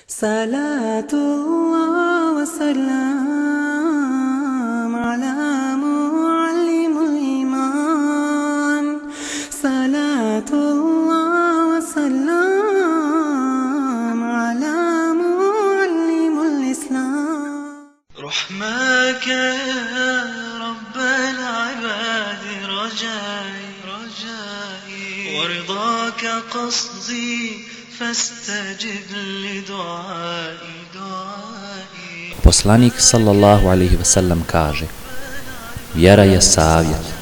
صلاة الله وسلام على معلم الإيمان صلاة الله وسلام على معلم الإسلام رحمك يا رب العباد رجائي ورضاك قصدي فاستجب لدعائي Poslanik sallallahu alejhi ve sellem kaže: vjera je savjet.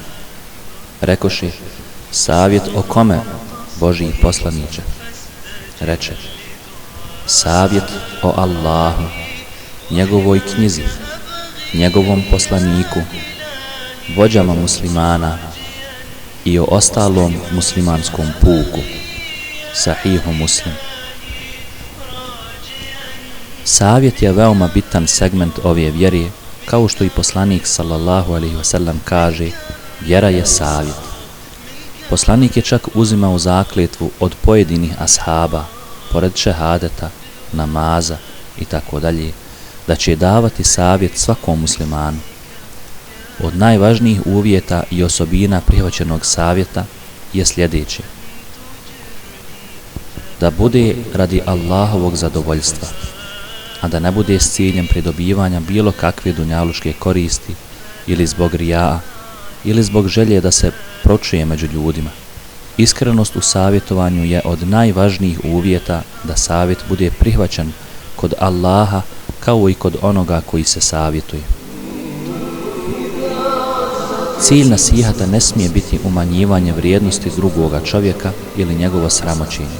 Rekoše: savjet o kome, Božji poslaniče? Reče: savjet o Allahu, njegovoj knjizi, njegovom poslaniku, vođama muslimana i o ostalom muslimanskom puku. Sahihu Muslim. Savjet je veoma bitan segment ove vjere, kao što i poslanik sallallahu alejhi ve sellem kaže: vjera je savjet. Poslanik je čak uzimao zakletvu od pojedinih ashaba, pored šehadeta, namaza i tako dalje, da će davati savjet svakom muslimanu. Od najvažnijih uvjeta i osobina prihvaćenog savjeta je sljedeće: da bude radi Allahovog zadovoljstva, a da ne bude s ciljem pridobivanja bilo kakve dunjaluške koristi ili zbog rija'a ili zbog želje da se pročuje među ljudima. Iskrenost u savjetovanju je od najvažnijih uvjeta da savjet bude prihvaćen kod Allaha kao i kod onoga koji se savjetuje. Cilj nasihata ne smije biti umanjivanje vrijednosti drugoga čovjeka ili njegovo sramoćenje.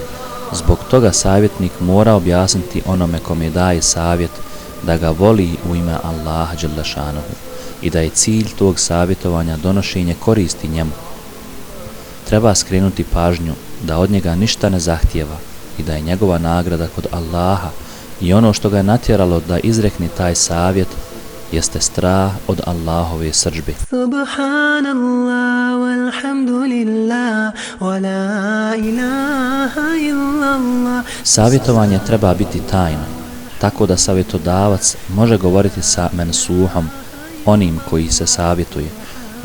Zbog toga savjetnik mora objasniti onome kome daje savjet da ga voli u ime Allaha dželle šanehu i da je cilj tog savjetovanja donošenje koristi njemu. Treba skrenuti pažnju da od njega ništa ne zahtijeva i da je njegova nagrada kod Allaha, i ono što ga je natjeralo da izrekne taj savjet jeste strah od Allahove srdžbe. Subhanallah walhamdulillah wa la ilaha illallah. Savjetovanje treba biti tajno, tako da savjetodavac može govoriti sa mensuhom, onim koji se savjetuje,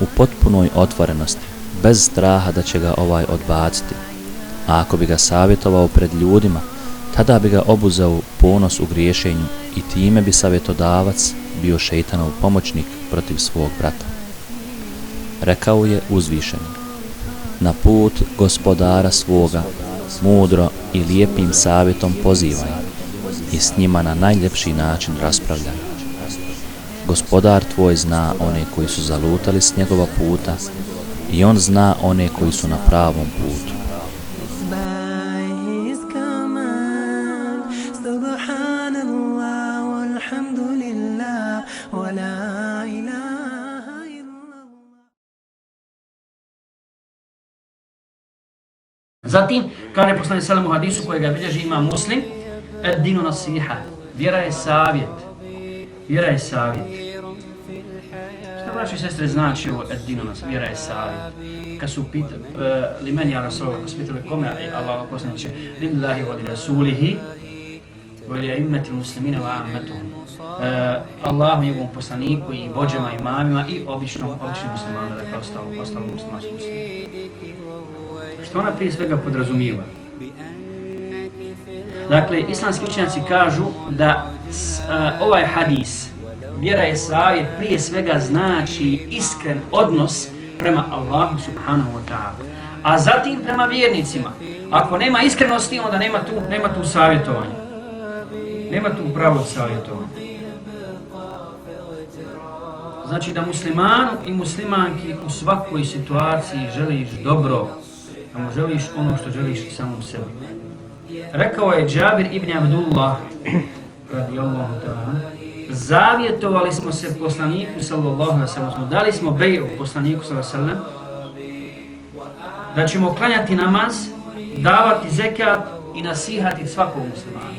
u potpunoj otvorenosti, bez straha da će ga ovaj odbaciti. A ako bi ga savjetovao pred ljudima, tada bi ga obuzeo ponos u griješenju i time bi savjetodavac bio šejtanov pomoćnik protiv svog brata. Rekao je uzvišeni: na put gospodara svoga mudro i lijepim savjetom pozivaj i s njima na najljepši način raspravljaj. Gospodar tvoj zna one koji su zalutali s njegova puta i on zna one koji su na pravom putu. Zatim, kaže poslanik sallallahu alejhi ve sellem u hadisu kojega bilježi Imam Muslim: ad-dinu nasiha, vjera je savjet. Vjera je savjet. Šta braći i sestre znači ovo ad-dinu nasiha, vjera je savjet? Kad su pitali, li meni ja Rasulullah, kad su pitali kome Allah poslaniče, lillahi wa li rasulihi wa li a'immati muslimina wa ammatuhum. Allahu, njegovom poslaniku i vođama, imamima i običnim muslimanima, dakle ostalo muslimanskom muslimu. Što ona prije svega podrazumijeva? Dakle, islamski učenjaci kažu da ovaj hadis, vjera je savjet, prije svega znači iskren odnos prema Allahu subhanahu wa ta'ala, a zatim prema vjernicima. Ako nema iskrenosti, onda nema tu savjetovanja. Nema tu pravog savjetovanja. Znači da muslimanu i muslimanki u svakoj situaciji želiš dobro, da mu želiš ono što želiš i samom sebi. Rekao je Džabir ibn Abdullah radijallahu ta'ala: zavjetovali smo se poslaniku sallallahu alejhi ve sellem, dali smo bej'u poslaniku sallallahu alejhi ve sellem da ćemo klanjati namaz, davati zekat i nasihati svakog muslimana.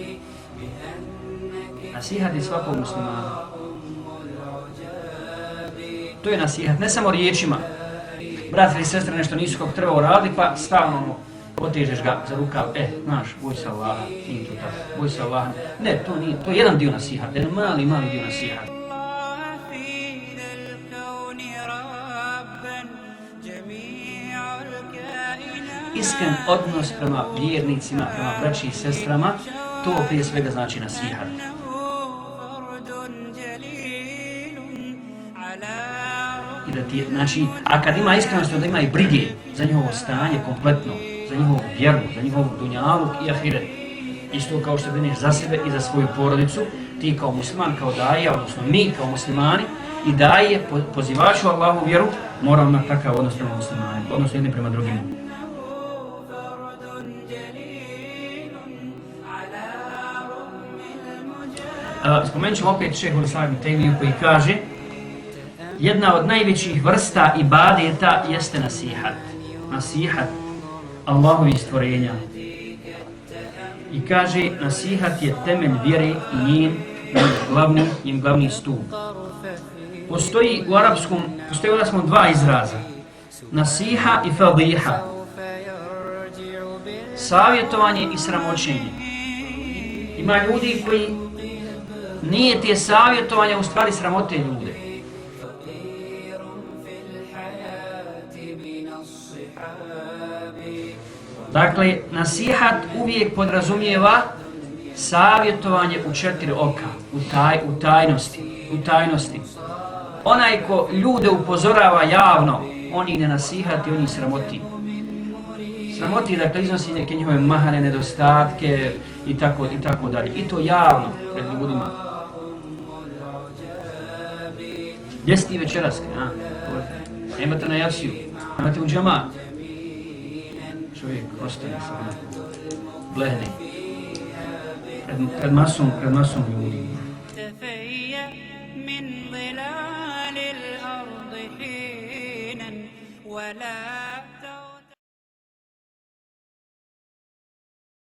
Nasihati svakog muslimana. To je nasihat, ne samo riječima. Brat ili sestre nešto nisu kako treba uraditi, pa stalno potežeš ga za rukav, znaš, boj se Allaha, nije to tako, boj se Allaha. Ne, to nije, to je jedan dio nasihata, jedan mali dio nasihata. Iskren odnos prema vjernicima, prema braći i sestrama, to prije svega znači nasihat. I da ti, znači, a kad ima iskrenosti, onda ima i brige za njihovo stanje kompletno, za njihovu vjeru, za njihov dunjaluk i ahiret. Isto kao što brineš za sebe i za svoju porodicu, ti kao musliman, kao daja, odnosno mi kao muslimani i daje, pozivaču Allahu vjeru, moramo imati takav odnos prema muslimanima, odnosno jedni prema drugim. Spomenut ćemo opet šejh Islam ibn Tejmiju koji kaže jedna od najvećih vrsta ibadeta jeste nasihat. Nasihat Allahovih stvorenja. I kaže nasihat je temelj vjere i njen glavni stup. Postoji u arapskom dva izraza. Nasiha i fadiha. Savjetovanje i sramoćenje. Ima ljudi koji nije te savjetovanja u stvari sramote ljude. Dakle, nasihat uvijek podrazumijeva savjetovanje u 4 oka, u tajnosti. Onaj ko ljude upozorava javno, on ih ne nasihati, on ih sramoti. Sramoti, dakle, iznosi neke njihove mahane, nedostatke i tako dalje. I to javno pred ljudima. Gdje si ti večeras? Nemate na jasiju, nemate u džamat. Čovjek ostane se onako, blehne. Pred masom ljudi. ولا